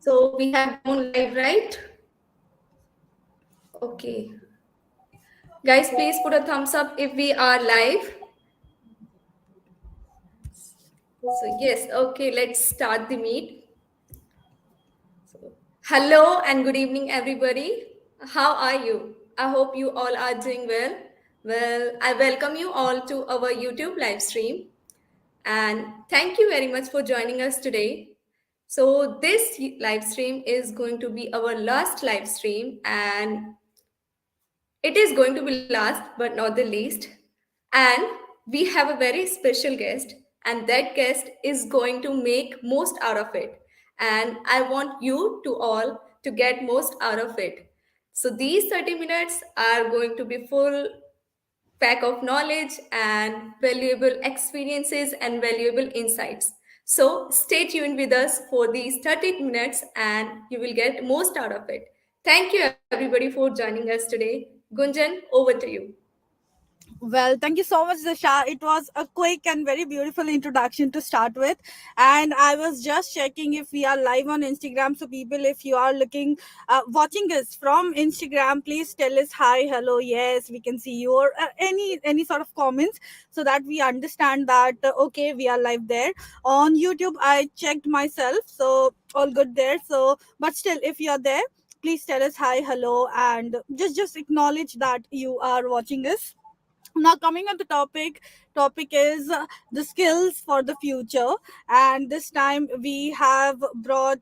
So we have gone live, right? Okay. Guys, please put a thumbs up if we are live. So yes, okay, let's start the meet. So, hello and good evening, everybody. How are you? I hope you all are doing well. Well, I welcome you all to our YouTube live stream and thank you very much for joining us today. So this live stream is going to be our last live stream and it is going to be last but not the least. And we have a very special guest, and that guest is going to make most out of it. And I want you to all to get most out of it. So these 30 minutes are going to be full pack of knowledge and valuable experiences and valuable insights. So stay tuned with us for these 30 minutes and you will get most out of it. Thank you everybody for joining us today. Gunjan, over to you. Well, thank you so much, Disha. It was a quick and very beautiful introduction to start with. And I was just checking if we are live on Instagram. So, people, if you are watching us from Instagram, please tell us hi, hello, yes, we can see you, or any sort of comments so that we understand that, okay, we are live there. On YouTube, I checked myself. So, all good there. So, but still, if you are there, please tell us hi, hello, and just acknowledge that you are watching us. Now, coming on the topic is the skills for the future, and this time we have brought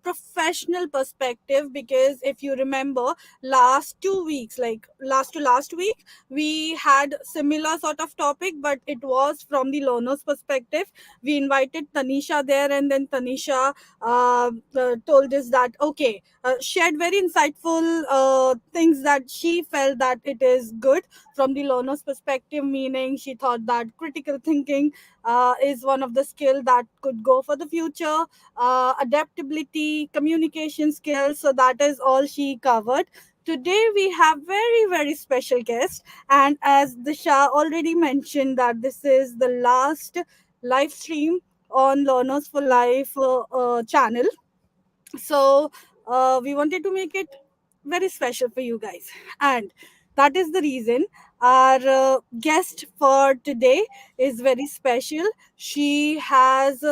professional perspective, because if you remember, last 2 weeks, like last week, we had similar sort of topic, but it was from the learner's perspective. We invited Tanisha there, and then Tanisha told us that, okay, shared very insightful things that she felt that it is good from the learner's perspective, meaning she thought that critical thinking is one of the skill that could go for the future, adaptability, communication skills. So that is all she covered. Today we have very special guest, and as Disha already mentioned, that this is the last live stream on Learners for Life channel. So we wanted to make it very special for you guys, and that is the reason our guest for today is very special. She has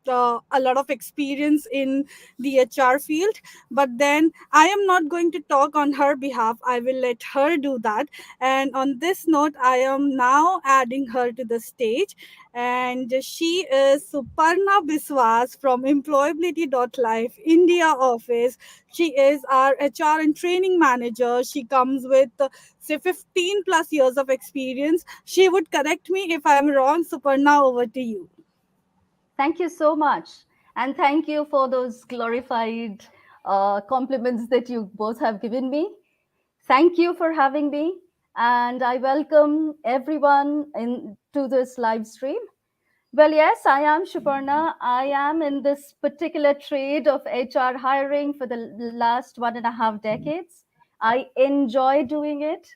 a lot of experience in the HR field, but then I am not going to talk on her behalf. I will let her do that. And on this note, I am now adding her to the stage, and she is Suparna Biswas from Employability.life India office. She is our HR and training manager. She comes with say 15 plus years of experience. She would correct me if I'm wrong. Suparna, over to you. Thank you so much. And thank you for those glorified compliments that you both have given me. Thank you for having me. And I welcome everyone to this live stream. Well, yes, I am Shuparna. I am in this particular trade of HR hiring for the last 1.5 decades. I enjoy doing it.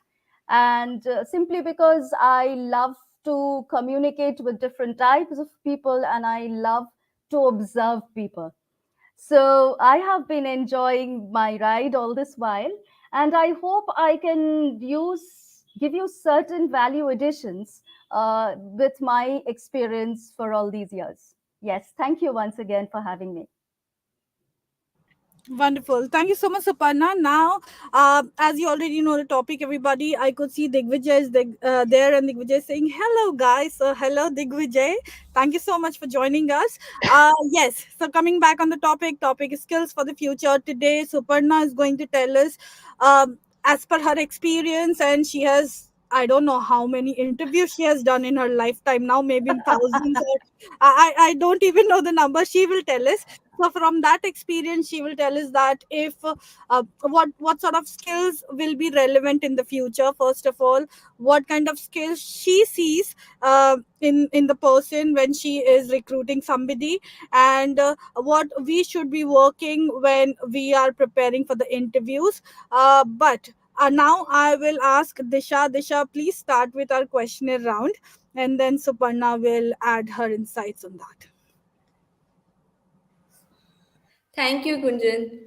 And simply because I love to communicate with different types of people and I love to observe people. So I have been enjoying my ride all this while, and I hope I can give you certain value additions with my experience for all these years. Yes, thank you once again for having me. Wonderful. Thank you so much, Suparna. Now, as you already know the topic, everybody, I could see Digvijay is there, and Digvijay is saying, hello, guys. So, hello, Digvijay. Thank you so much for joining us. Yes, so coming back on the topic is skills for the future. Today, Suparna is going to tell us, as per her experience, and she has, I don't know how many interviews she has done in her lifetime now, maybe in thousands, or I don't even know the number. She will tell us. So from that experience, she will tell us that if what sort of skills will be relevant in the future. First of all, what kind of skills she sees in the person when she is recruiting somebody, and what we should be working when we are preparing for the interviews. But now I will ask Disha. Disha, please start with our questionnaire round, and then Suparna will add her insights on that. Thank you, Gunjan.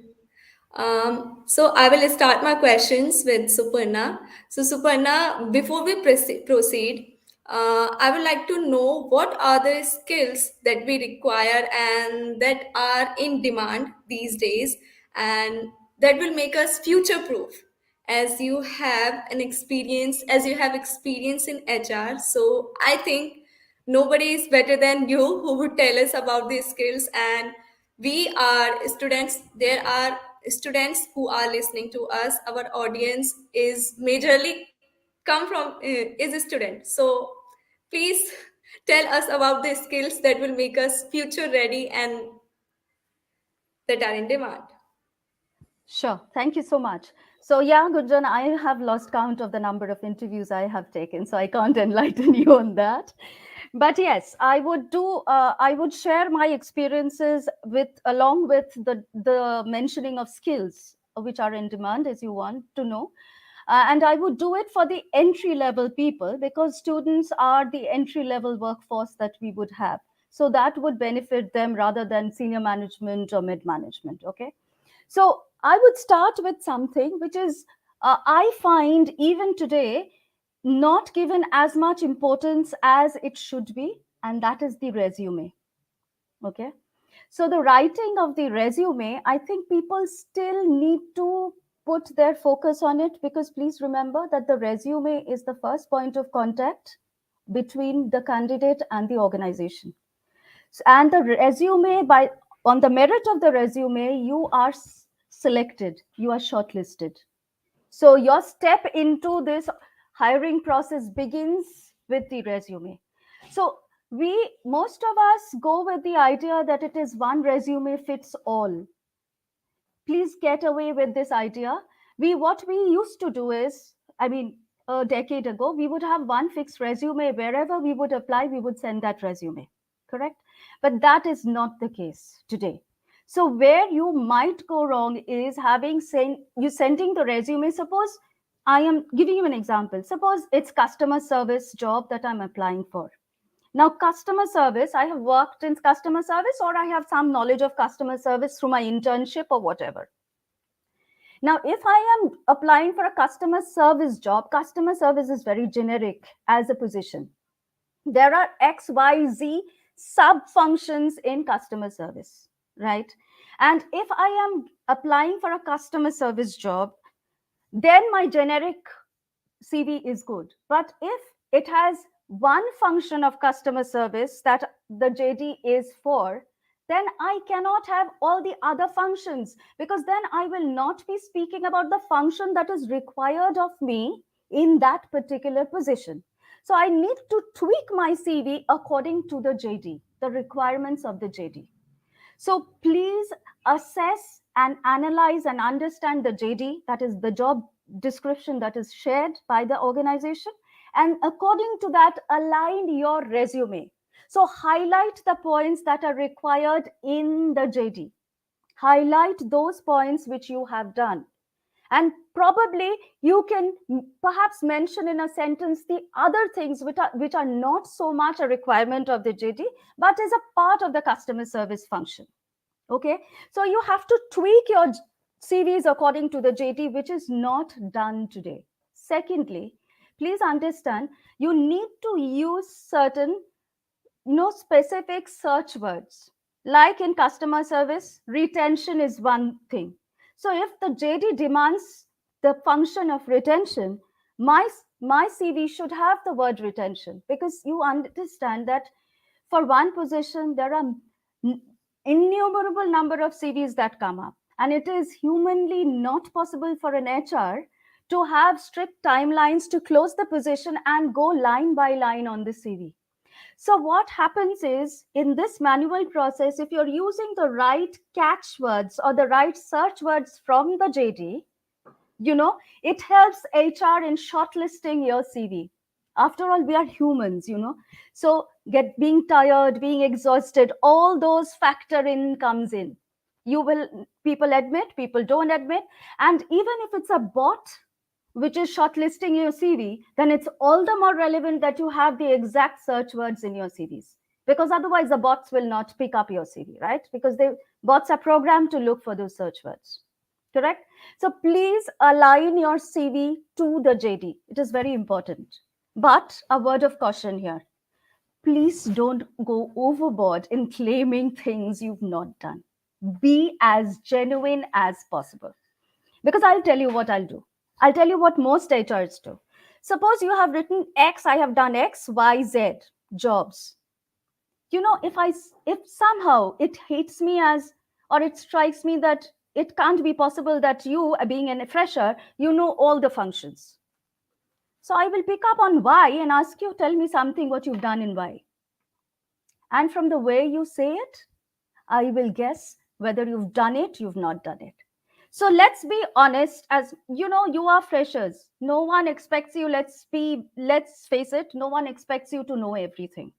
So I will start my questions with Suparna. So Suparna, before we proceed, I would like to know what are the skills that we require and that are in demand these days and that will make us future proof as you have experience in HR. So I think nobody is better than you who would tell us about these skills, and we are students. There are students who are listening to us. Our audience is majorly come from is a student. So please tell us about the skills that will make us future ready and that are in demand. Sure. Thank you so much. So, yeah, Gunjan, I have lost count of the number of interviews I have taken, so I can't enlighten you on that. But yes, I would do. I would share my experiences with, along with the mentioning of skills which are in demand, as you want to know. And I would do it for the entry level people because students are the entry level workforce that we would have. So that would benefit them rather than senior management or mid management. Okay. So I would start with something which is, I find even today, not given as much importance as it should be, and that is the resume. Okay. So the writing of the resume, I think people still need to put their focus on it because please remember that the resume is the first point of contact between the candidate and the organization. And the resume, by on the merit of the resume, you are selected, you are shortlisted. So your step into this hiring process begins with the resume. So we, most of us go with the idea that it is one resume fits all. Please get away with this idea. What we used to do is, I mean, a decade ago, we would have one fixed resume. Wherever we would apply, we would send that resume. Correct? But that is not the case today. So where you might go wrong is sending the resume. Suppose I am giving you an example. Suppose it's customer service job that I'm applying for. Now, customer service, I have worked in customer service or I have some knowledge of customer service through my internship or whatever. Now, if I am applying for a customer service job, customer service is very generic as a position. There are X, Y, Z sub functions in customer service, right? And if I am applying for a customer service job, then my generic CV is good. But if it has one function of customer service that the JD is for, then I cannot have all the other functions because then I will not be speaking about the function that is required of me in that particular position. So I need to tweak my CV according to the JD, the requirements of the JD. So please assess and analyze and understand the JD, that is the job description that is shared by the organization. And according to that, align your resume. So highlight the points that are required in the JD. Highlight those points which you have done. And probably you can perhaps mention in a sentence the other things which are not so much a requirement of the JD, but is a part of the customer service function. Okay, so you have to tweak your CVs according to the JD, which is not done today. Secondly, please understand you need to use certain specific search words. Like in customer service, retention is one thing. So if the JD demands the function of retention, my CV should have the word retention because you understand that for one position there are innumerable number of CVs that come up, and it is humanly not possible for an HR to have strict timelines to close the position and go line by line on the CV. So what happens is in this manual process, if you're using the right catchwords or the right search words from the JD, it helps HR in shortlisting your CV. After all, we are humans, so being tired, being exhausted, all those factor in comes in. People admit, people don't admit. And even if it's a bot which is shortlisting your CV, then it's all the more relevant that you have the exact search words in your CVs, because otherwise the bots will not pick up your CV, right? Because they Bots are programmed to look for those search words. Correct? So please align your CV to the JD. It is very important. But a word of caution here. Please don't go overboard in claiming things you've not done. Be as genuine as possible. Because I'll tell you what I'll do. I'll tell you what most HRs do. Suppose you have written X, I have done X, Y, Z jobs. If somehow it hits me as, or it strikes me that it can't be possible that you, being a fresher, you know all the functions. So I will pick up on Y and ask you, tell me something what you've done in Y. And from the way you say it, I will guess whether you've done it, you've not done it. So let's be honest, as you know, you are freshers. No one expects you, let's face it, no one expects you to know everything.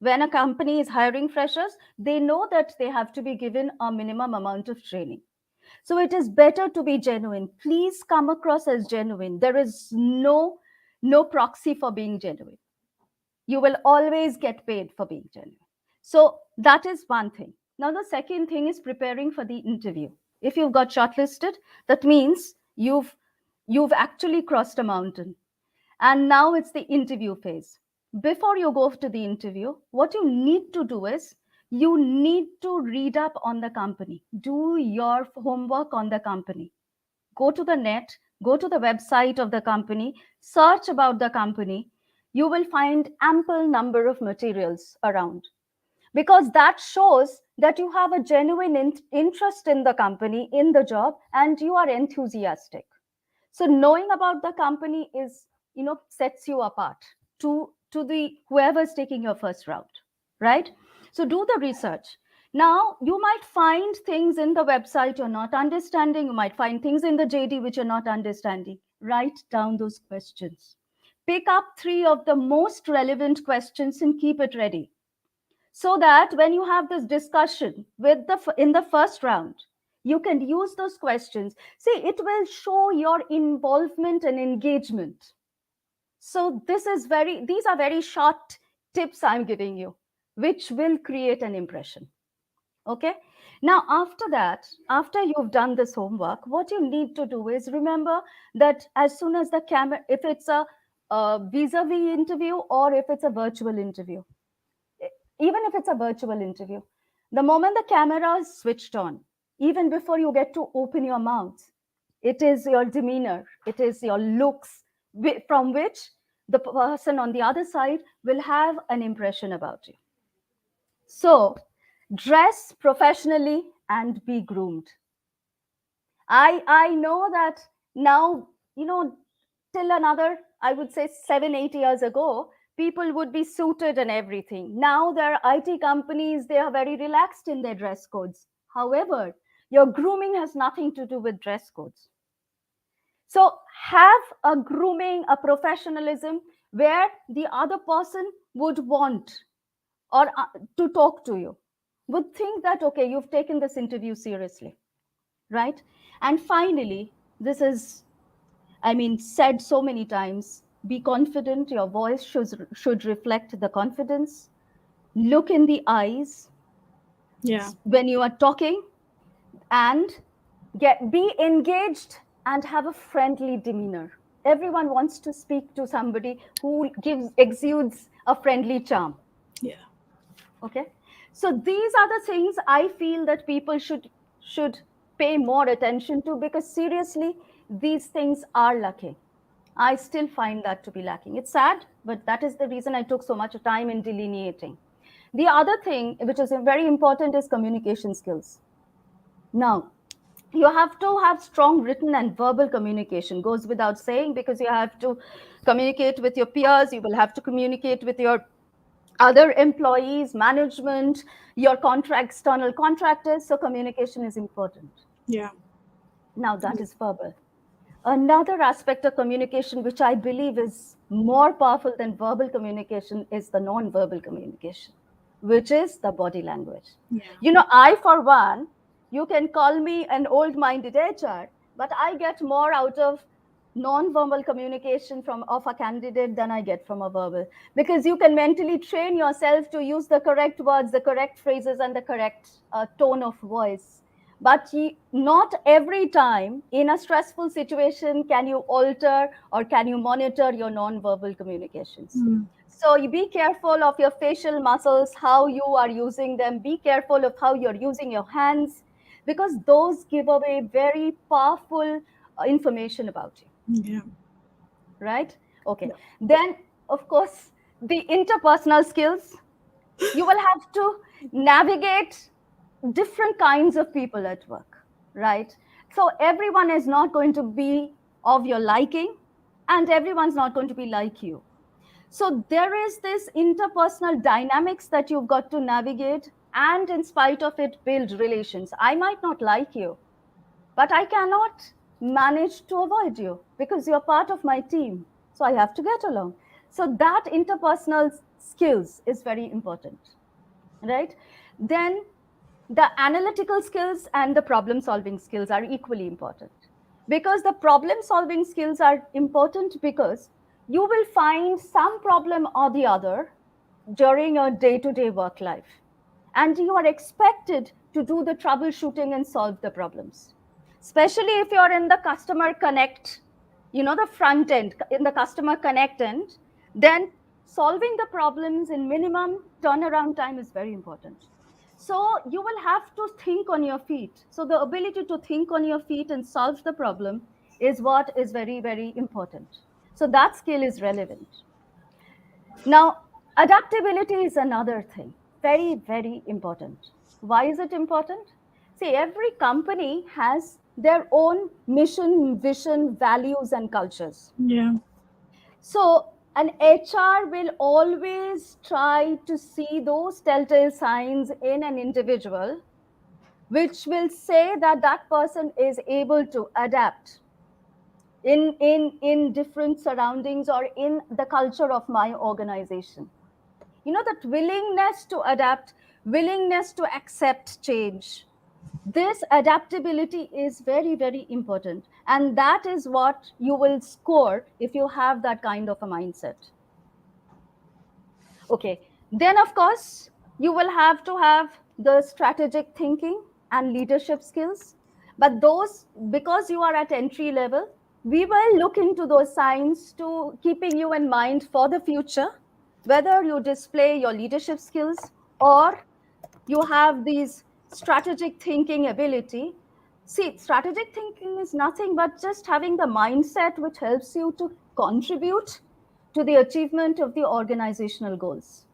When a company is hiring freshers, they know that they have to be given a minimum amount of training. So it is better to be genuine. Please come across as genuine. There is no proxy for being genuine. You will always get paid for being genuine. So that is one thing. Now, the second thing is preparing for the interview. If you've got shortlisted, that means you've actually crossed a mountain. And now it's the interview phase. Before you go to the interview, what you need to do is you need to read up on the company. Do your homework on the company. Go to the net, go to the website of the company, search about the company. You will find ample number of materials around, because that shows that you have a genuine interest in the company, in the job, and you are enthusiastic. So knowing about the company is, sets you apart to the whoever's taking your first round, right? So do the research. Now, you might find things in the website you're not understanding. You might find things in the JD which you're not understanding. Write down those questions. Pick up 3 of the most relevant questions and keep it ready, so that when you have this discussion in the first round, you can use those questions. See, it will show your involvement and engagement. So these are very short tips I'm giving you, which will create an impression. Okay. Now, after that, after you've done this homework, what you need to do is remember that as soon as the camera, if it's a vis-a-vis interview or if it's a virtual interview, even if it's a virtual interview, the moment the camera is switched on, even before you get to open your mouth, it is your demeanor, it is your looks from which the person on the other side will have an impression about you. So dress professionally and be groomed. I know that now, till another, I would say 7-8 years ago, people would be suited and everything. Now there are IT companies, they are very relaxed in their dress codes. However, your grooming has nothing to do with dress codes. So have a grooming, a professionalism where the other person would want or to talk to you, would think that, okay, you've taken this interview seriously, right? And finally, this is, said so many times, be confident. Your voice should reflect the confidence. Look in the eyes when you are talking, and be engaged and have a friendly demeanor. Everyone wants to speak to somebody who exudes a friendly charm. Yeah. Okay. So these are the things I feel that people should pay more attention to, because seriously, these things are lacking. I still find that to be lacking. It's sad, but that is the reason I took so much time in delineating. The other thing, which is very important, is communication skills. Now, you have to have strong written and verbal communication, goes without saying, because you have to communicate with your peers, you will have to communicate with your other employees, management, your external contractors. So communication is important. Yeah. Now that is verbal. Another aspect of communication, which I believe is more powerful than verbal communication, is the non-verbal communication, which is the body language. Yeah. I, for one, you can call me an old-minded HR, but I get more out of non-verbal communication from of a candidate than I get from a verbal, because you can mentally train yourself to use the correct words, the correct phrases, and the correct tone of voice. But not every time in a stressful situation can you alter or can you monitor your non-verbal communications. So you be careful of your facial muscles, how you are using them. Be careful of how you're using your hands, because those give away very powerful information about you. Yeah. Right? Okay. Then, of course, the interpersonal skills. You will have to navigate different kinds of people at work, right? So everyone is not going to be of your liking, and everyone's not going to be like you. So there is this interpersonal dynamics that you've got to navigate, and in spite of it, build relations. I might not like you, but I cannot manage to avoid you because you're part of my team. So I have to get along. So that interpersonal skills is very important, right? Then the analytical skills and the problem solving skills are equally important, because the problem solving skills are important because you will find some problem or the other during your day to day work life, and you are expected to do the troubleshooting and solve the problems, especially if you're in the customer connect, the front end, in the customer connect end. Then solving the problems in minimum turnaround time is very important. So you will have to think on your feet. So the ability to think on your feet and solve the problem is what is very, very important. So that skill is relevant. Now, adaptability is another thing, very, very important. Why is it important? See, every company has their own mission, vision, values, and cultures. Yeah. So, an HR will always try to see those telltale signs in an individual, which will say that that person is able to adapt in different surroundings or in the culture of my organization. That willingness to adapt, willingness to accept change, this adaptability is very, very important, and that is what you will score if you have that kind of a mindset. Okay, then of course you will have to have the strategic thinking and leadership skills, but those, because you are at entry level, we will look into those signs to keeping you in mind for the future, whether you display your leadership skills or you have these strategic thinking ability. See, strategic thinking is nothing but just having the mindset which helps you to contribute to the achievement of the organizational goals.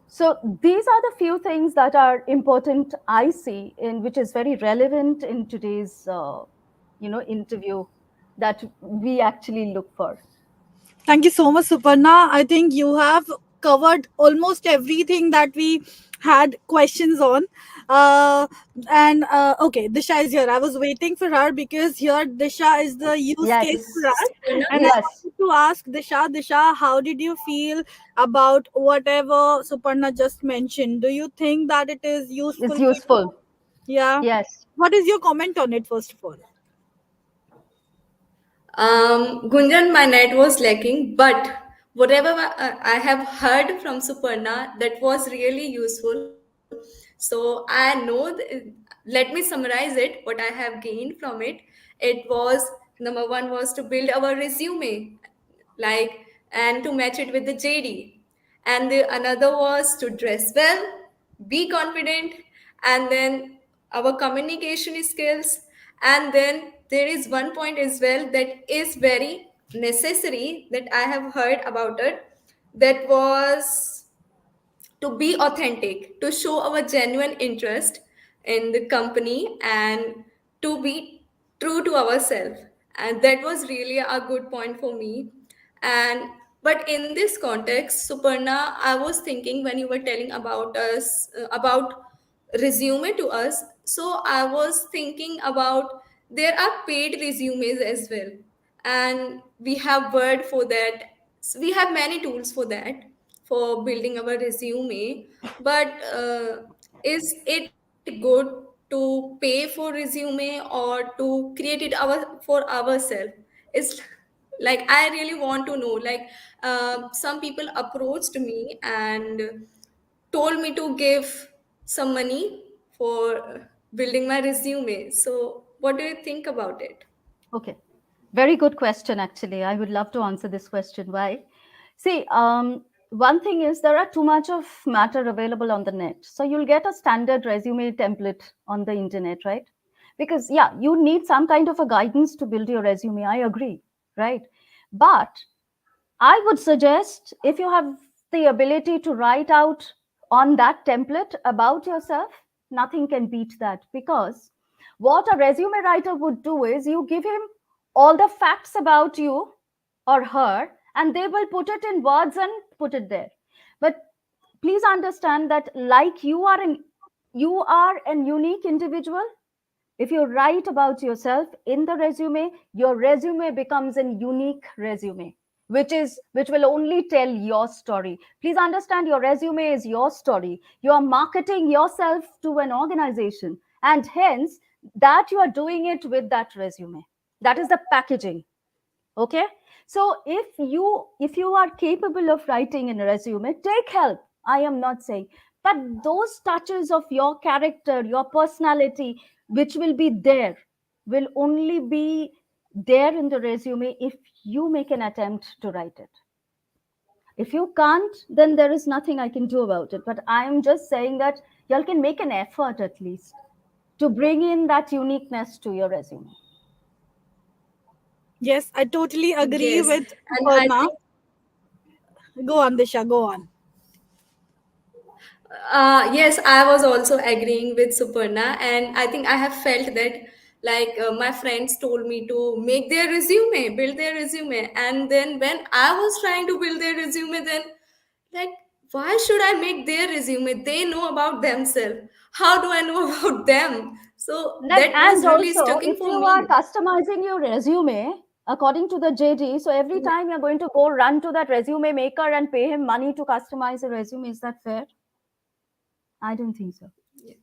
So these are the few things that are important, I see, in which is very relevant in today's interview that we actually look for. Thank you so much, Suparna. I think you have covered almost everything that we had questions on. And okay, Disha is here. I was waiting for her because here Disha is the use case Yes. for us. And I Yes. wanted to ask Disha, how did you feel about whatever Suparna just mentioned? Do you think that it is useful It's for you? useful. Yeah. Yes. What is your comment on it, first of all? Gunjan, my net was lacking, but whatever I have heard from Suparna, that was really useful. So I know, let me summarize it, what I have gained from it. It was, number one was to build our resume, like, and to match it with the JD. And the another was to dress well, be confident, and then our communication skills. And then there is one point as well that is very necessary that I have heard about it. That was to be authentic, to show our genuine interest in the company, and to be true to ourselves. And that was really a good point for me. And but in this context, Suparna, I was thinking when you were telling about us about resume to us, so I was thinking about there are paid resumes as well, and we have Word for that. So we have many tools for that, for building our resume. But is it good to to pay for resume or to create it for ourselves? It's like I really want to know. Like some people approached me and told me to give some money for building my resume. So what do you think about it? Okay. Very good question, actually. I would love to answer this question. Why? See, one thing is there are too much of matter available on the net. So you'll get a standard resume template on the internet, right? Because, yeah, you need some kind of a guidance to build your resume. I agree, right? But I would suggest if you have the ability to write out on that template about yourself, nothing can beat that. Because what a resume writer would do is you give him all the facts about you or her, and they will put it in words and put it there. But please understand that, like you are an unique individual. If you write about yourself in the resume, your resume becomes a unique resume, which will only tell your story. Please understand, your resume is your story. You are marketing yourself to an organization, and hence that you are doing it with that resume. That is the packaging. Okay, so if you are capable of writing in a resume, take help. I am not saying, but those touches of your character, your personality, which will be there, will only be there in the resume if you make an attempt to write it. If you can't, then there is nothing I can do about it. But I am just saying that y'all can make an effort at least to bring in that uniqueness to your resume. Yes, I totally agree Yes, with and I Aparna. think Go on, Disha, go on. yes, I was also agreeing with Suparna, and I think I have felt that like my friends told me to make their resume, build their resume, and then when I was trying to build their resume, then like why should I make their resume? They know about themselves. How do I know about them? So that And was really also, stuck in if for you me. are customizing your resume according to the JD, so every time you're going to go run to that resume maker and pay him money to customize a resume, is that fair? I don't think so. Yes.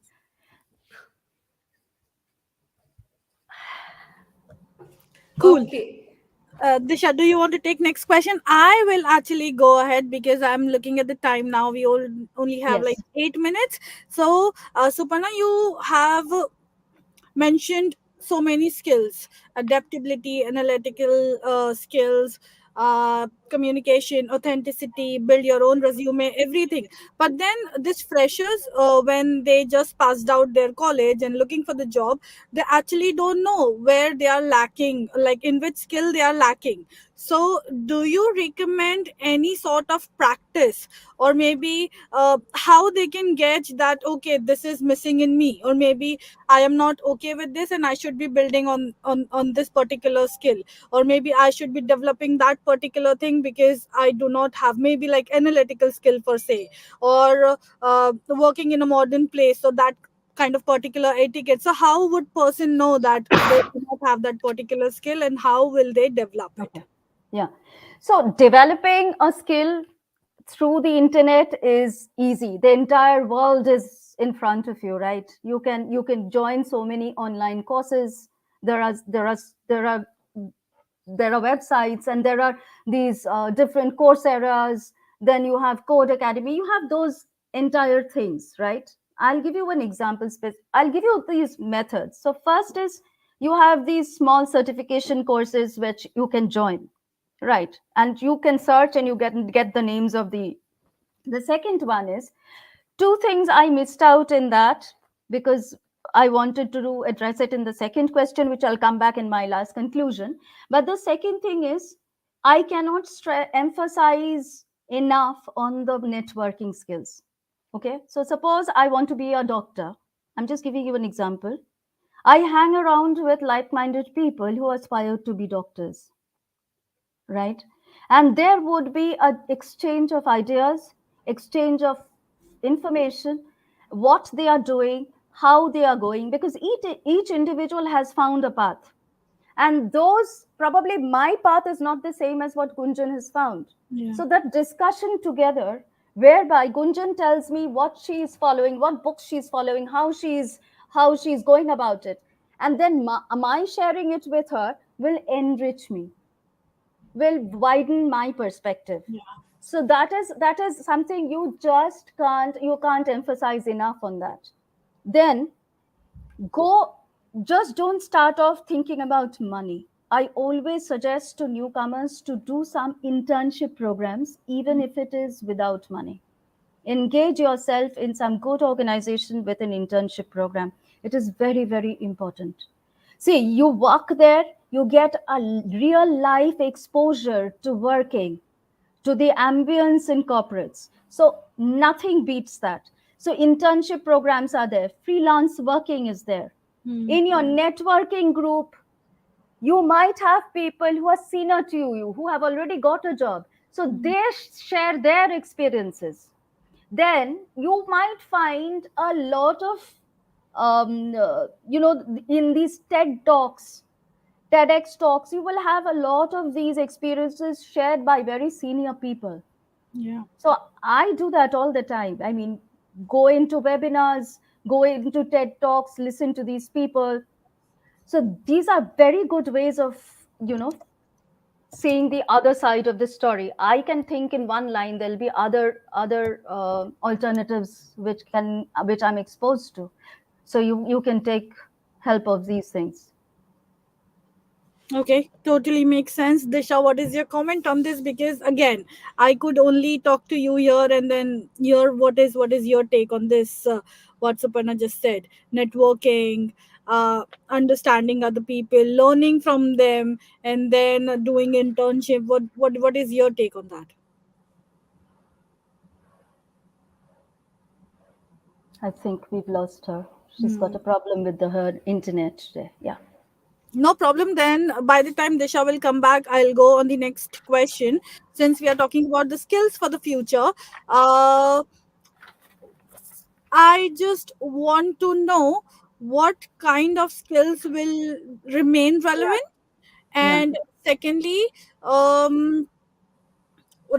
Cool. Okay. Disha, do you want to take next question? I will actually go ahead because I'm looking at the time now. We all only have like Yes. 8 minutes. So, Suparna, you have mentioned so many skills: adaptability, analytical skills, communication, authenticity, build your own resume, everything. But then these freshers, when they just passed out their college and looking for the job, they actually don't know where they are lacking, like in which skill they are lacking. So do you recommend any sort of practice, or maybe how they can gauge that, okay, this is missing in me, or maybe I am not okay with this and I should be building on this particular skill, or maybe I should be developing that particular thing because I do not have maybe like analytical skill per se, or working in a modern place, so that kind of particular etiquette. So how would person know that they do not have that particular skill, and how will they develop it? Okay. Yeah. So developing a skill through the internet is easy. The entire world is in front of you, right? You can join so many online courses. There are websites, and there are these different Coursera's. Then you have Code Academy. You have those entire things, right? I'll give you an example. I'll give you these methods. So first is, you have these small certification courses which you can join, right? And you can search and you get the names of the second one is, two things I missed out in that, because I wanted to address it in the second question, which I'll come back in my last conclusion. But the second thing is, I cannot emphasize enough on the networking skills. Okay, so suppose I want to be a doctor. I'm just giving you an example. I hang around with like minded people who aspire to be doctors, right? And there would be an exchange of ideas, exchange of information, what they are doing, how they are going, because each individual has found a path. And those, probably my path is not the same as what Gunjan has found. Yeah. So that discussion together, whereby Gunjan tells me what she is following, what books she's following, how she's how she's going about it. And then my sharing it with her will enrich me, will widen my perspective. Yeah. So that is something you can't emphasize enough on that. Then go, just don't start off thinking about money. I always suggest to newcomers to do some internship programs, even if it is without money. Engage yourself in some good organization with an internship program. It is very, very important. See, you work there, you get a real life exposure to working, to the ambience in corporates. So nothing beats that. So internship programs are there, freelance working is there. In your networking group, you might have people who are senior to you, who have already got a job. So they share their experiences. Then you might find a lot of, in these TEDx talks, you will have a lot of these experiences shared by very senior people. Yeah. So I do that all the time. I mean, go into webinars, go into TED Talks, listen to these people. So these are very good ways of, seeing the other side of the story. I can think in one line, there'll be other alternatives which I'm exposed to. So you can take help of these things. Okay, totally makes sense. Disha, what is your comment on this? Because again, I could only talk to you here and then hear what is your take on this? What Suparna just said, networking, understanding other people, learning from them, and then doing internship. What is your take on that? I think we've lost her. She's got a problem with her internet today. Yeah. No problem. Then by the time Disha will come back, I'll go on the next question. Since we are talking about the skills for the future, I just want to know what kind of skills will remain Yeah. relevant. Yeah. And secondly, um,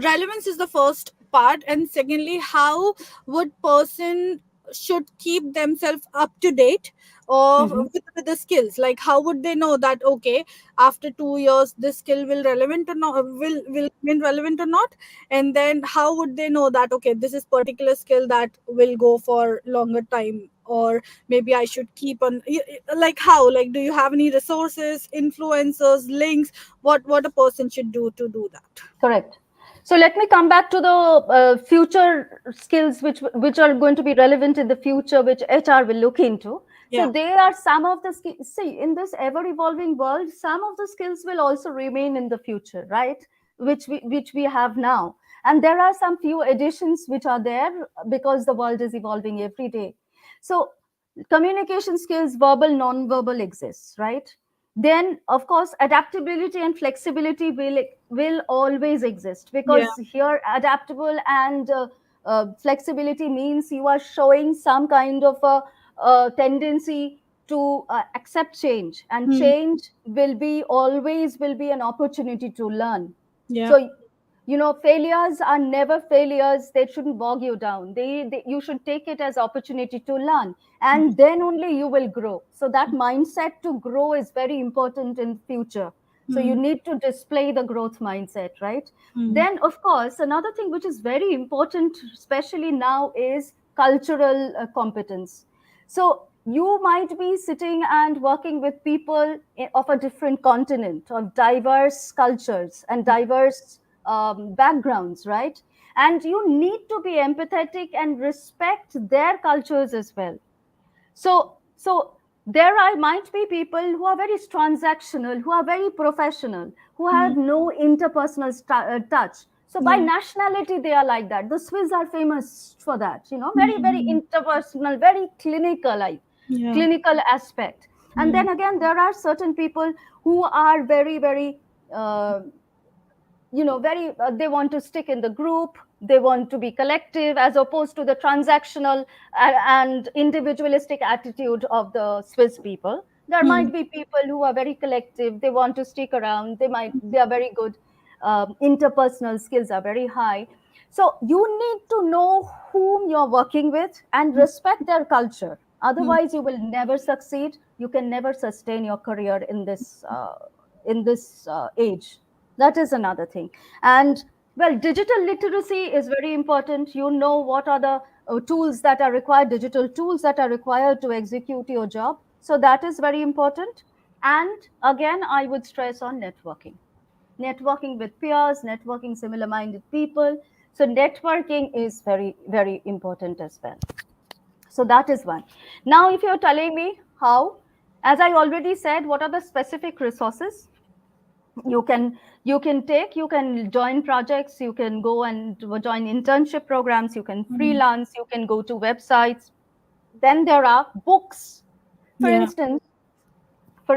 relevance is the first part, and secondly, how would person should keep themselves up to date or Mhm. with the skills, like how would they know that okay, after 2 years this skill will relevant or not, will remain relevant or not, and then how would they know that okay, this is particular skill that will go for longer time, or maybe I should keep on like how, like do you have any resources, influencers, links, what a person should do to do that? Correct. So let me come back to the future skills which are going to be relevant in the future, which HR will look into. Yeah. So they are some of the skills. See, in this ever evolving world, some of the skills will also remain in the future, right? Which we have now, and there are some few additions which are there because the world is evolving every day. So communication skills, verbal, non-verbal, exists, right? Then of course adaptability and flexibility will always exist, Yeah. because here adaptable and flexibility means you are showing some kind of a tendency to accept change, and change will be an opportunity to learn. Yeah. So failures are never failures. They shouldn't bog you down. You should take it as opportunity to learn, and then only you will grow. So that mindset to grow is very important in future. So you need to display the growth mindset, right? Then of course another thing which is very important, especially now, is cultural competence. So you might be sitting and working with people of a different continent, of diverse cultures and diverse backgrounds, right? And you need to be empathetic and respect their cultures as well. So there might be people who are very transactional, who are very professional, who have no interpersonal touch. So by Yeah. nationality they are like that. The Swiss are famous for that, very, very interpersonal, very clinical, like Yeah. clinical aspect. And then again there are certain people who are very, very very they want to stick in the group, they want to be collective, as opposed to the transactional and individualistic attitude of the Swiss people. There might be people who are very collective, they want to stick around, they are very good, interpersonal skills are very high. So you need to know whom you're working with and respect their culture. Otherwise, you will never succeed. You can never sustain your career in this age. That is another thing. And well, digital literacy is very important. You know what are the tools that are required, digital tools that are required to execute your job. So that is very important. And again, I would stress on networking with peers, networking similar minded people. So networking is very, very important as well. So that is one. Now, if you're telling me how, as I already said, what are the specific resources you can take? You can join projects, you can go and join internship programs, you can freelance, you can go to websites. Then there are books. For Yeah.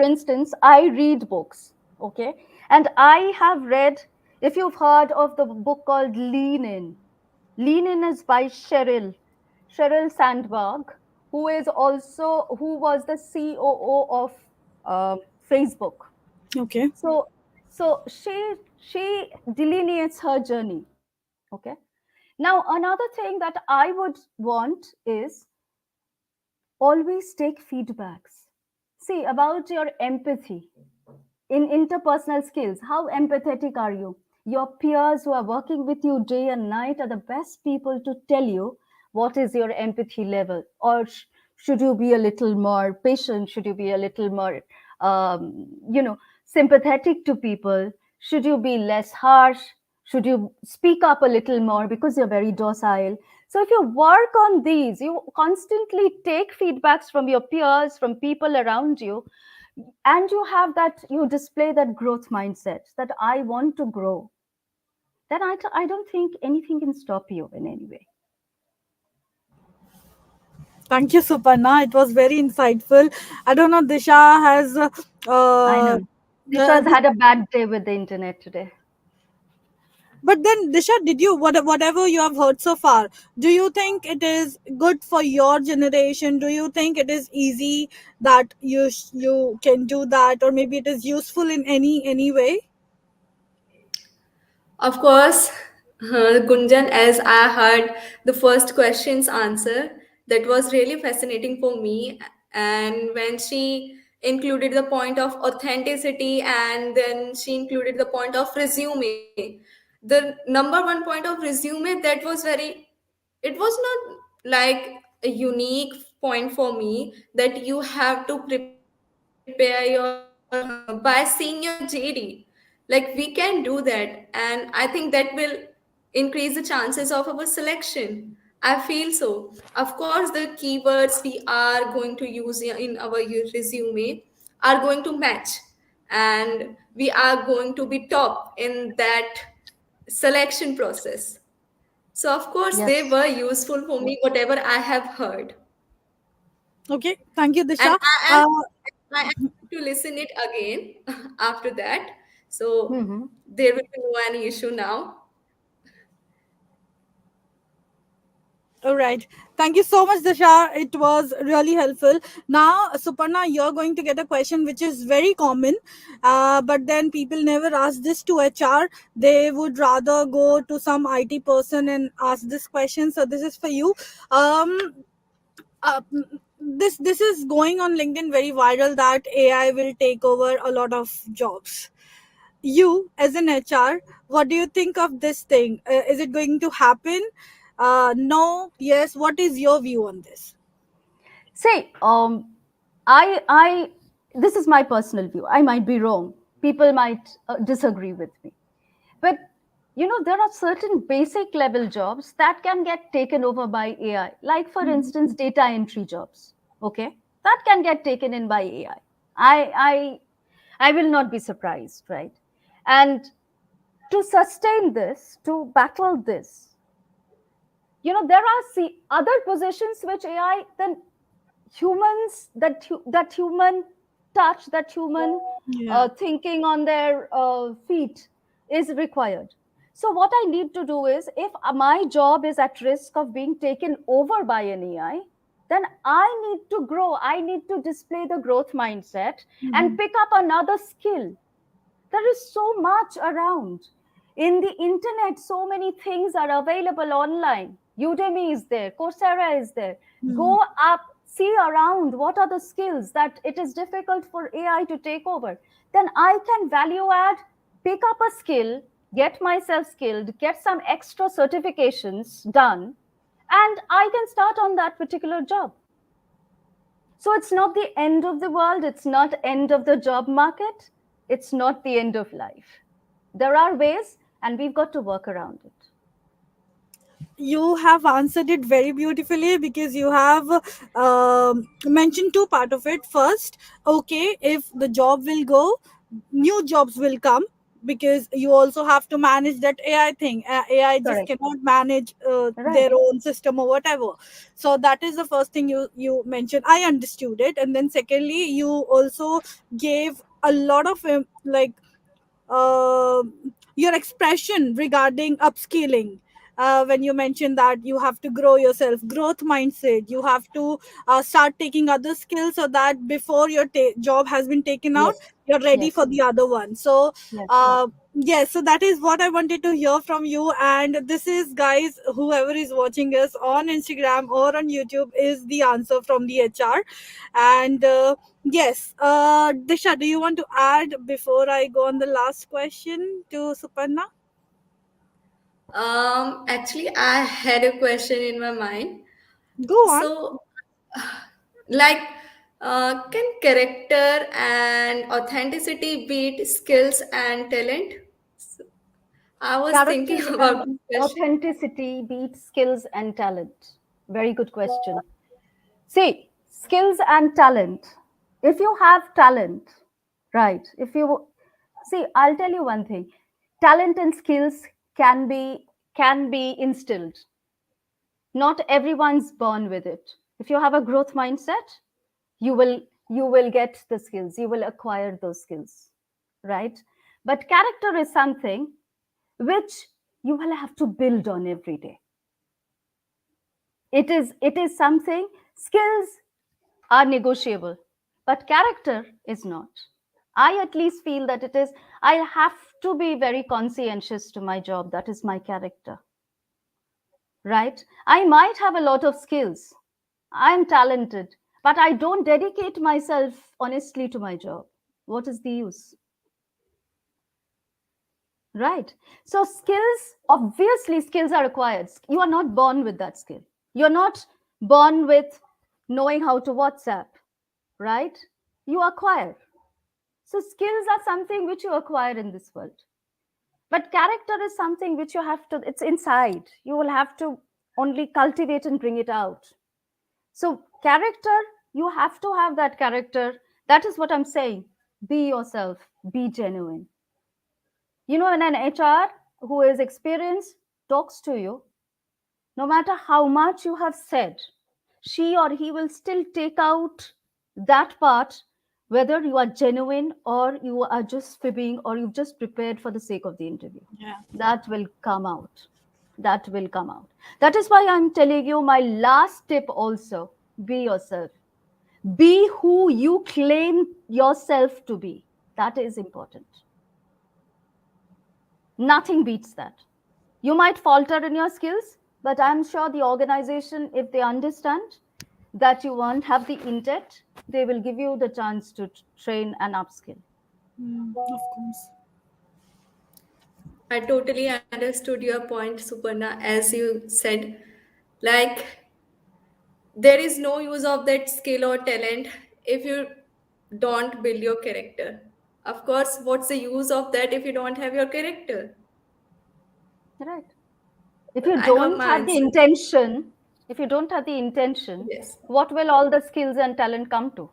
instance, I read books, okay? And I have read, if you've heard of the book called Lean In. Lean In is by Sheryl Sandberg, who was the COO of Facebook. Okay. So she delineates her journey. Okay. Now another thing that I would want is always take feedbacks. See about your empathy in interpersonal skills. How empathetic are you? Your peers who are working with you day and night are the best people to tell you what is your empathy level. Or should you be a little more patient? Should you be a little more, sympathetic to people? Should you be less harsh? Should you speak up a little more because you're very docile? So if you work on these, you constantly take feedbacks from your peers, from people around you, and you display that growth mindset that I want to grow, then I don't think anything can stop you in any way. Thank you, Suparna. It was very insightful. I don't know, Disha has. I Uh, know Disha's had a bad day with the internet today. but then, Disha, did you whatever you have heard so far? Do you think it is good for your generation? Do you think it is easy that you can do that, or maybe it is useful in any way? Of course, Gunjan, as I heard the first question's answer, that was really fascinating for me. And when she included the point of authenticity and then she included the point of resume, the number one point of resume, that was it was not like a unique point for me that you have to prepare your by seeing your JD. Like we can do that, and I think that will increase the chances of our selection. I feel so. Of course, the keywords we are going to use in our resume are going to match, and we are going to be top in that selection process. So, of course, they Yes. were useful for me, whatever I have heard. Okay, thank you, And Disha. I am to listen it again after that. So, Hmm. there will be no any issue now. All right. Thank you so much, Disha. It was really helpful. Now, Suparna, you're going to get a question which is very common, but then people never ask this to HR. They would rather go to some IT person and ask this question. So this is for you. Um, this is going on LinkedIn very viral that AI will take over a lot of jobs. You as an HR, what do you think of this thing? Is it going to happen? No, yes. What is your view on this? See, I this is my personal view. I might be wrong. People might disagree with me. But there are certain basic level jobs that can get taken over by AI. Like for instance, data entry jobs. Okay, that can get taken in by AI. I will not be surprised, right? And to sustain this, to battle this, there are other positions which AI then humans that human touch, that human Yeah. thinking on their feet is required. So what I need to do is, if my job is at risk of being taken over by an AI, then I need to grow, I need to display the growth mindset and pick up another skill. There is so much around in the internet. So many things are available online. Udemy is there, Coursera is there. Go up, see around what are the skills that it is difficult for AI to take over, then I can value add, pick up a skill, get myself skilled, get some extra certifications done, and I can start on that particular job. So it's not the end of the world, it's not end of the job market, it's not the end of life. There are ways, and we've got to work around it. You have answered it very beautifully, because you have mentioned two part of it. First, okay, if the job will go, new jobs will come, because you also have to manage that AI thing. AI just Correct. cannot manage Right. their own system or whatever. So that is the first thing you mentioned. I understood it. And then secondly, you also gave a lot of uh, your expression regarding upskilling, when you mentioned that you have to grow yourself, growth mindset, you have to start taking other skills, so that before your job has been taken out, Yes. you're ready Yes. for the other one. So Yes. yes, so that is what I wanted to hear from you. And this is, guys, whoever is watching us on Instagram or on YouTube, is the answer from the HR. And yes, Disha, do you want to add before I go on the last question to Suparna? Actually, I had a question in my mind. Go on. So, like, can character and authenticity beat skills and talent? So, I was Character thinking and about this question. authenticity beats skills and talent. Very good question. See, skills and talent. If you have talent, right? If you see, I'll tell you one thing. Talent and skills can be instilled. Not everyone's born with it. If you have a growth mindset, you will you will get the skills, you will acquire those skills, right? But character is something which you will have to build on every day. It is something. Skills are negotiable, but character is not. I at least feel that it is. I have to be very conscientious to my job. That is my character, right? I might have a lot of skills, I'm talented, but I don't dedicate myself honestly to my job. What is the use? Right. So, skills, obviously, skills are acquired. You are not born with that skill. You're not born with knowing how to WhatsApp, right? You acquire. So, skills are something which you acquire in this world. But character is something which you have to, it's inside. You will have to only cultivate and bring it out. So, character, you have to have that character. That is what I'm saying. Be yourself, be genuine. You know, when an HR who is experienced talks to you, no matter how much you have said, she or he will still take out that part, whether you are genuine or you are just fibbing or you've just prepared for the sake of the interview. Yeah. That will come out. That will come out. That is why I'm telling you my last tip also, be yourself. Be who you claim yourself to be. That is important. Nothing beats that. You might falter in your skills, but I'm sure the organization, if they understand that you won't have the intent, they will give you the chance to train and upskill. Of course. I totally understood your point, Suparna, as you said. Like, there is no use of that skill or talent if you don't build your character. Of course, what's the use of that if you don't have your character? Right. If you I got don't my have the answer. intention, if you don't have the intention, Yes. what will all the skills and talent come to?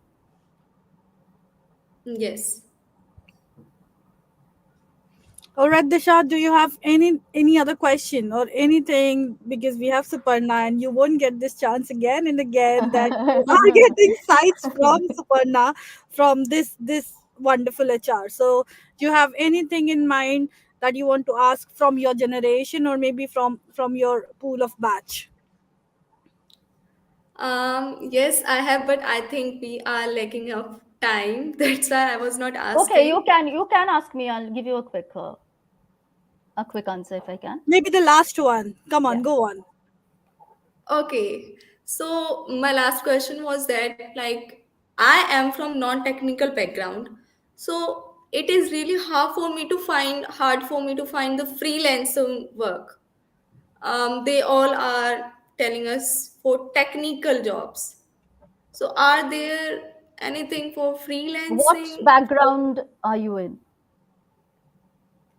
Yes. All right, Disha, do you have any other question or anything? Because we have Suparna, and you won't get this chance again and again, that you are getting sites from Suparna, from this wonderful HR. So, do you have anything in mind that you want to ask from your generation, or maybe from your pool of batch? Yes, I have, but I think we are lacking of time. That's why I was not Okay, you asking. can ask me. I'll give you a quick answer if I can. Maybe the last one. Come on, Yeah. go on. Okay. So my last question was that, like, I am from non-technical background, so it is really hard for me to find the freelancing work. They all are telling us for technical jobs. So are there anything for What freelancing? background are you in?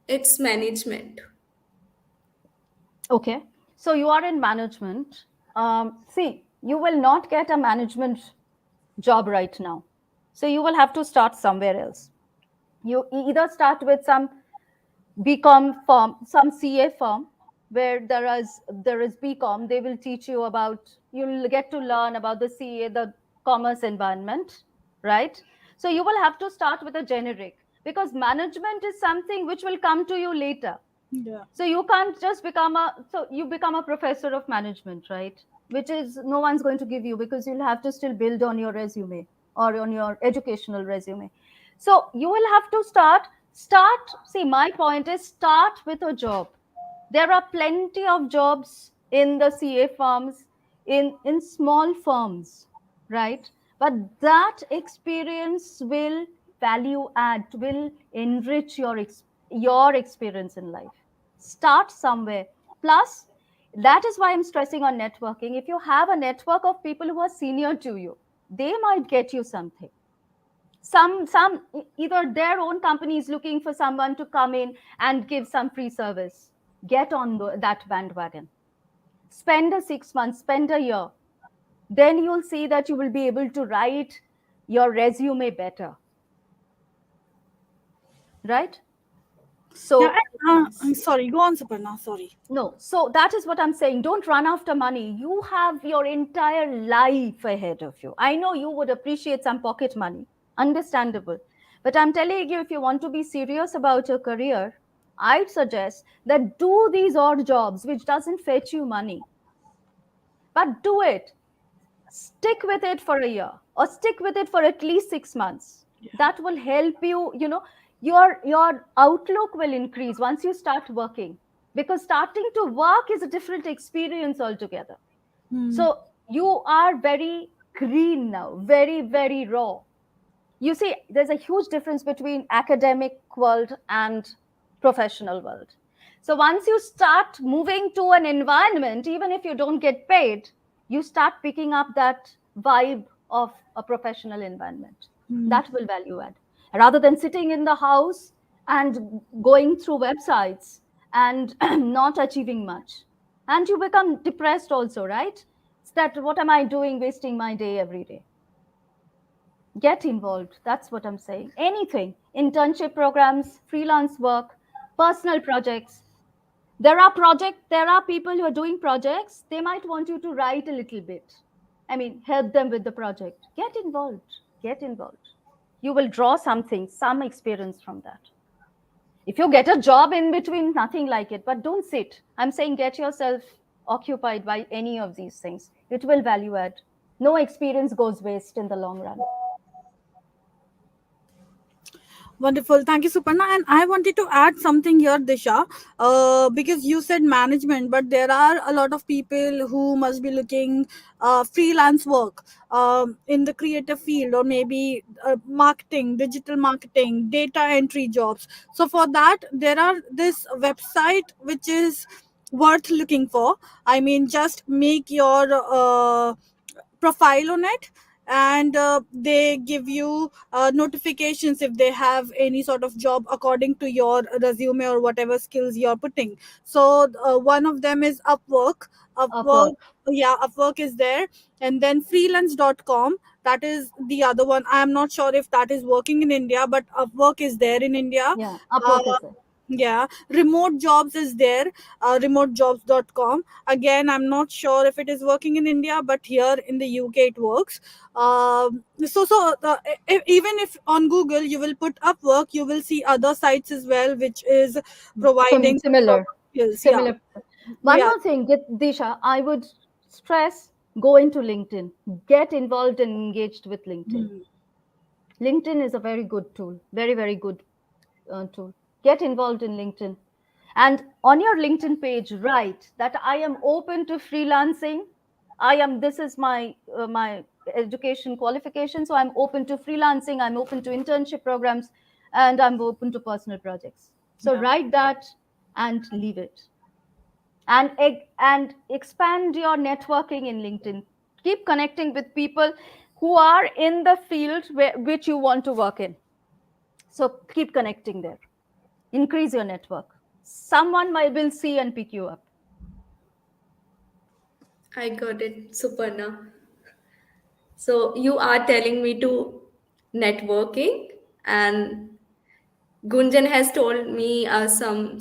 It's management. Okay. So you are in management. See, you will not get a management job right now. So you will have to start somewhere else. You either start with some BCom firm, some CA firm, where there is BCom. They will teach you about, you'll get to learn about the CA, the commerce environment, right? So you will have to start with a generic, because management is something which will come to you later. Yeah. So you can't just become a professor of management, right? Which is no one's going to give you, because you'll have to still build on your resume or on your educational resume. So you will have to see, my point is, start with a job. There are plenty of jobs in the CA firms, in small firms, right? But that experience will value add, will enrich your experience in life. Start somewhere. Plus, that is why I'm stressing on networking. If you have a network of people who are senior to you, they might get you something. Either their own company is looking for someone to come in and give some free service. Get on that bandwagon. Spend a 6 months, spend a year. Then you'll see that you will be able to write your resume better, right? Yeah. So I'm sorry. Go on, Suparna. Sorry. no, so that is what I'm saying. Don't run after money. You have your entire life ahead of you. I know you would appreciate some pocket money, understandable. But I'm telling you, if you want to be serious about your career, I'd suggest that do these odd jobs which doesn't fetch you money. But do it. Stick with it for a year, or stick with it for at least 6 months. That will help you, your outlook will increase once you start working, because starting to work is a different experience altogether. So you are very green now, very, very raw. You see, there's a huge difference between academic world and professional world. So once you start moving to an environment, even if you don't get paid, you start picking up that vibe of a professional environment. That will value add, rather than sitting in the house and going through websites and not achieving much. And you become depressed also, right? It's that, what am I doing, wasting my day every day? Get involved. That's what I'm saying. Anything, internship programs, freelance work, personal projects. There are people who are doing projects. They might want you to write a little bit. I mean, help them with the project. Get involved. Get involved. You will draw something, some experience from that. If you get a job in between, nothing like it, but don't sit. I'm saying get yourself occupied by any of these things. It will value add. No experience goes waste in the long run. Wonderful. Thank you, Suparna. And I wanted to add something here, Disha, because you said management, but there are a lot of people who must be looking freelance work in the creative field, or maybe marketing, digital marketing, data entry jobs. So for that, there are this website which is worth looking for. I mean, just make your profile on it, and they give you notifications if they have any sort of job according to your resume or whatever skills you're putting. So one of them is Upwork. Upwork. Yeah, Upwork is there. And then freelance.com, that is the other one. I am not sure if that is working in India, but Upwork is there in India. Yeah, uh, Upwork is there. yeah, remote jobs is there. Remotejobs.com, again, I'm not sure if it is working in India, but here in the UK it works. Even if on Google you will put Upwork, you will see other sites as well which is providing Similar, skills. Yeah. similar. One Yeah. more thing, Disha, I would stress, go into LinkedIn, get involved and engaged with LinkedIn. LinkedIn is a very good tool, very, very good tool. Get involved in LinkedIn. And on your LinkedIn page, write that I am open to freelancing I am, this is my education qualification, so I'm open to freelancing, I'm open to internship programs, and I'm open to personal projects. So Yeah. write that and leave it. And expand your networking in LinkedIn. Keep connecting with people who are in the field which you want to work in. So keep connecting there. Increase your network. Someone might will see and pick you up. I got it, Suparna. So you are telling me to networking, and Gunjan has told me some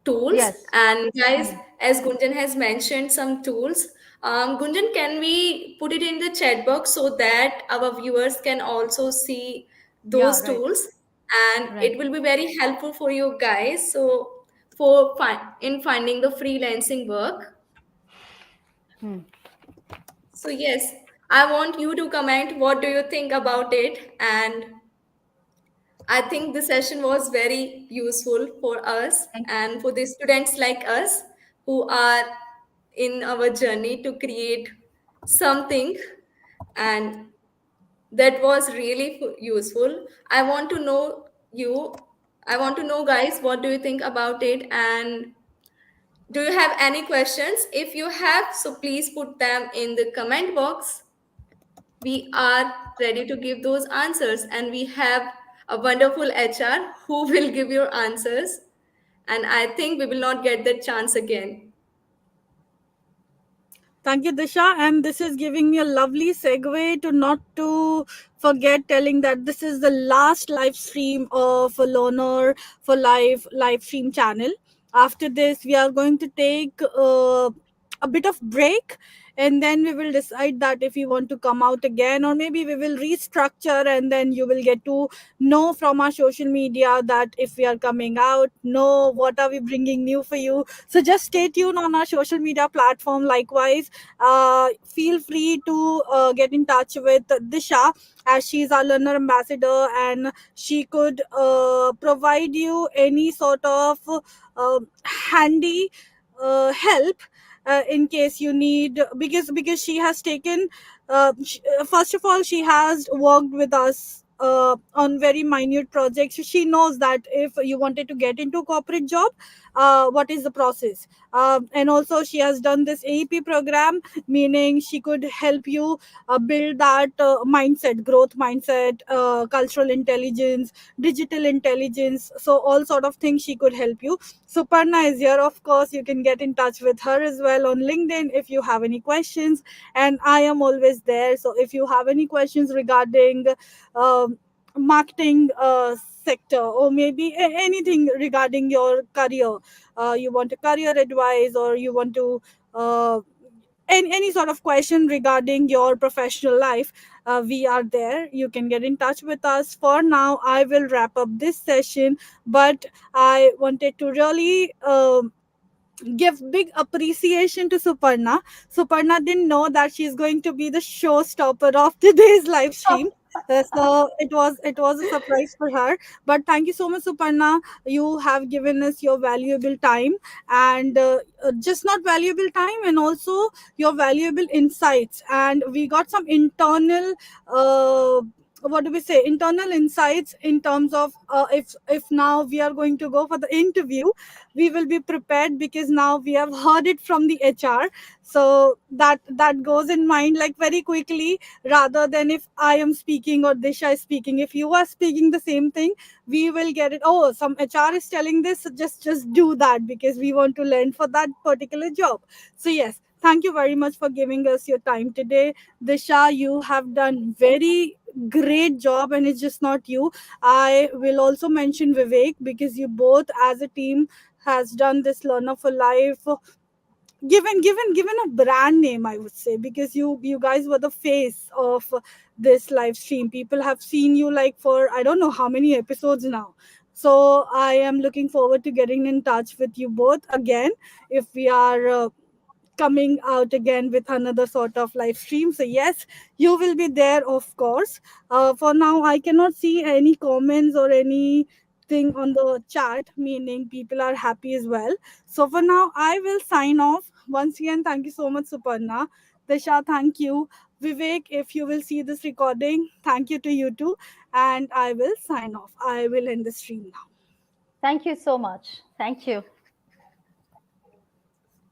tools. Yes. And guys, Hmm. as Gunjan has mentioned some tools, Gunjan, can we put it in the chat box so that our viewers can also see Yeah. those Right. tools, and Right. it will be very helpful for you guys. So for in finding the freelancing work. Hmm. So yes, I want you to comment what do you think about it, and I think the session was very useful for us Thank and for the students like us who are in our journey to create something, and that was really useful. I want to know you. I want to know, guys, what do you think about it, and do you have any questions? If you have, so please put them in the comment box. We are ready to give those answers, and we have a wonderful HR who will give your answers, and I think we will not get that chance again. Thank you, Disha. And this is giving me a lovely segue to not to forget telling that this is the last live stream of a Learner for Life live stream channel. After this, we are going to take a bit of break, and then we will decide that if we want to come out again, or maybe we will restructure, and then you will get to know from our social media that if we are coming out, know what are we bringing new for you. So just stay tuned on our social media platform. Likewise, feel free to get in touch with Disha, as she's our learner ambassador, and she could provide you any sort of handy help in case you need, because she has taken first of all, she has worked with us on very minute projects. She knows that if you wanted to get into a corporate job, what is the process. And also she has done this AEP program, meaning she could help you build that mindset, growth mindset, cultural intelligence, digital intelligence, so all sort of things she could help you. Suparna is here, of course. You can get in touch with her as well on LinkedIn if you have any questions, and I am always there. So if you have any questions regarding um, marketing sector, or maybe anything regarding your career, you want a career advice, or you want to any sort of question regarding your professional life, we are there. You can get in touch with us. For now, I will wrap up this session, but I wanted to really give big appreciation to Suparna. Suparna didn't know that she's going to be the showstopper of today's live stream. So it was a surprise for her. But thank you so much, Suparna. You have given us your valuable time, and just not valuable time, and also your valuable insights. And we got some internal. What do we say, internal insights in terms of if now we are going to go for the interview, we will be prepared, because now we have heard it from the HR. So that goes in mind like very quickly, rather than if I am speaking or Disha is speaking. If you are speaking the same thing, we will get it. Oh, some HR is telling this, so just do that, because we want to learn for that particular job. So yes, thank you very much for giving us your time today. Disha, you have done very great job, and it's just not you. I will also mention Vivek, because you both as a team has done this Learner for Life, given a brand name, I would say, because you guys were the face of this live stream. People have seen you like for I don't know how many episodes now. So I am looking forward to getting in touch with you both again, if we are coming out again with another sort of live stream. So yes, you will be there, of course. For now, I cannot see any comments or anything on the chat, meaning people are happy as well. So for now, I will sign off. Once again, thank you so much, Suparna. Disha, thank you. Vivek, if you will see this recording, thank you to you too. And I will sign off. I will end the stream now. Thank you so much. Thank you.